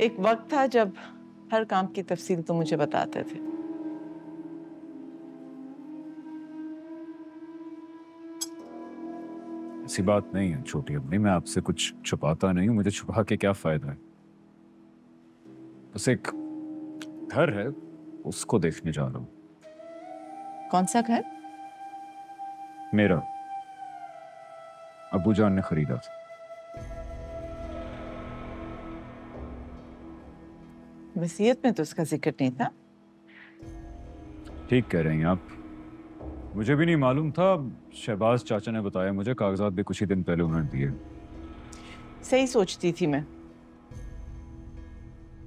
एक वक्त था जब हर काम की तफसील तो मुझे बताते थे। ऐसी बात नहीं है छोटी अम्मी, मैं आपसे कुछ छुपाता नहीं हूँ। मुझे छुपा के क्या फायदा है। बस एक घर है, उसको देखने जा रहा हूँ। कौन सा घर? मेरा अब्बू जान ने खरीदा था। वसीयत में तो उसका जिक्र नहीं था। ठीक कह रही हैं आप, मुझे भी नहीं मालूम था। शहबाज चाचा ने बताया मुझे, कागजात भी कुछ ही दिन पहले उन्होंने दिए। सही सोचती थी मैं,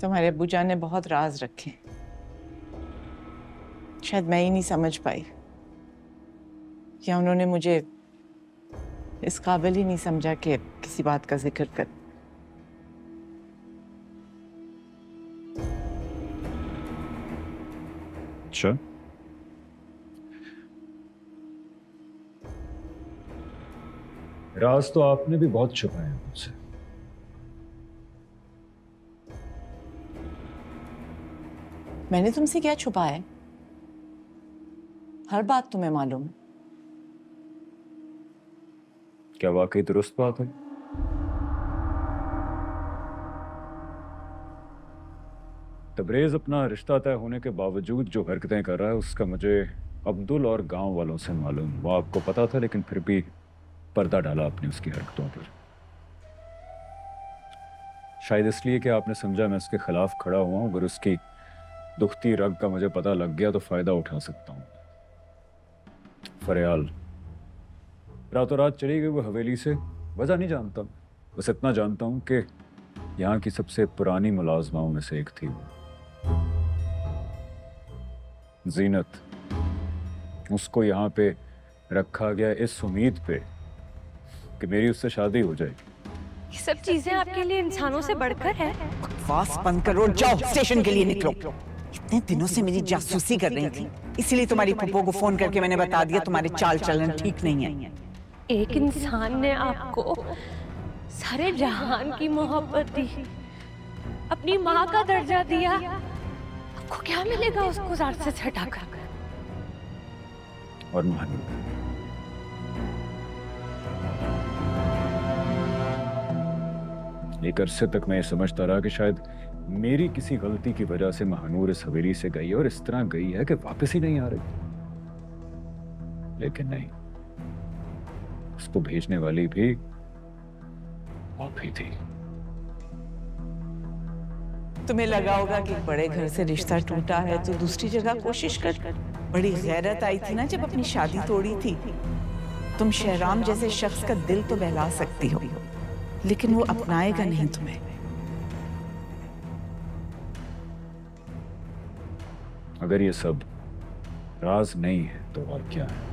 तुम्हारे अब्बू जान ने बहुत राज रखे, शायद मैं ही नहीं समझ पाई, या उन्होंने मुझे इस काबिल ही नहीं समझा कि किसी बात का जिक्र कर। अच्छा, राज तो आपने भी बहुत छुपाए हैं मुझसे। मैंने तुमसे क्या छुपाया है? हर बात तुम्हें मालूम है। क्या वाकई दुरुस्त बात है? तबरेज अपना रिश्ता तय होने के बावजूद जो हरकतें कर रहा है, उसका मुझे अब्दुल और गांव वालों से मालूम। वो आपको पता था, लेकिन फिर भी पर्दा डाला आपने उसकी हरकतों पर। शायद इसलिए कि आपने समझा मैं उसके खिलाफ खड़ा हुआ हूं। अगर उसकी दुखती रग का मुझे पता लग गया तो फायदा उठा सकता हूं। फरियाल रातों रात चली गई वो हवेली से, वजह नहीं जानता। बस इतना जानता हूं कि यहाँ की सबसे पुरानी मुलाजमाओं में से एक थी वो, जीनत। उसको यहाँ पे रखा गया इस उम्मीद पे कि मेरी उससे शादी हो जाएगी। ये सब चीजें आपके लिए इंसानों से बढ़कर है। बकवास बंद करो, जाओ स्टेशन के लिए निकलो। इतने दिनों से मेरी जासूसी कर रही थी, इसीलिए तुम्हारी पप्पो को फोन करके मैंने बता दिया तुम्हारे चाल चलन ठीक नहीं है। एक इंसान ने आपको सारे जहान की मोहब्बत दी, अपनी माँ का दर्जा दिया, आपको क्या मिलेगा उसको ज़ार से हटाकर? और महानी, एक अरसे तक मैं ये समझता रहा कि शायद मेरी किसी गलती की वजह से महानूर इस हवेली से गई है, और इस तरह गई है कि वापस ही नहीं आ रही। लेकिन नहीं, उसको भेजने वाली भी आप ही थी। तुम्हें लगा होगा कि बड़े घर से रिश्ता टूटा है तो दूसरी जगह कोशिश कर। बड़ी गैरत आई थी ना जब अपनी शादी तोड़ी थी। तुम शहराम जैसे शख्स का दिल तो बहला सकती हो, लेकिन वो अपनाएगा नहीं तुम्हें। अगर ये सब राज नहीं है तो और क्या है?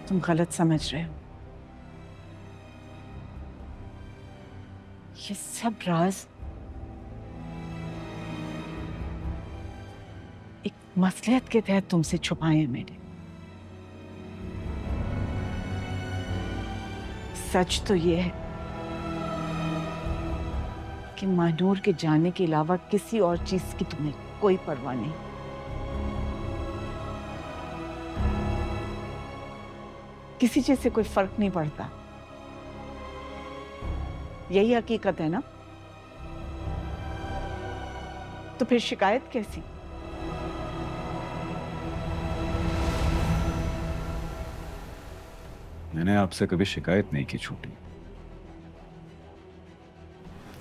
तुम गलत समझ रहे हो। ये सब राज एक मसलहत के तहत तुमसे छुपाए हैं मैंने। सच तो ये है कि महानूर के जाने के अलावा किसी और चीज की तुम्हें कोई परवाह नहीं। किसी चीज से कोई फर्क नहीं पड़ता। यही हकीकत है ना? तो फिर शिकायत कैसी? मैंने आपसे कभी शिकायत नहीं की छोटी।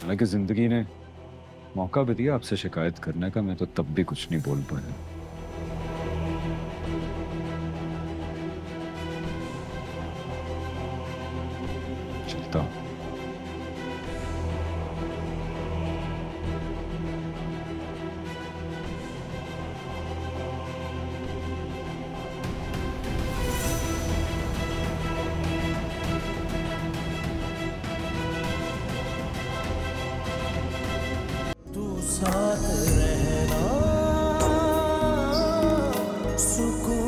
हालांकि जिंदगी ने मौका भी दिया आपसे शिकायत करने का, मैं तो तब भी कुछ नहीं बोल पाया। चलता हूं। साथ रहना सुकून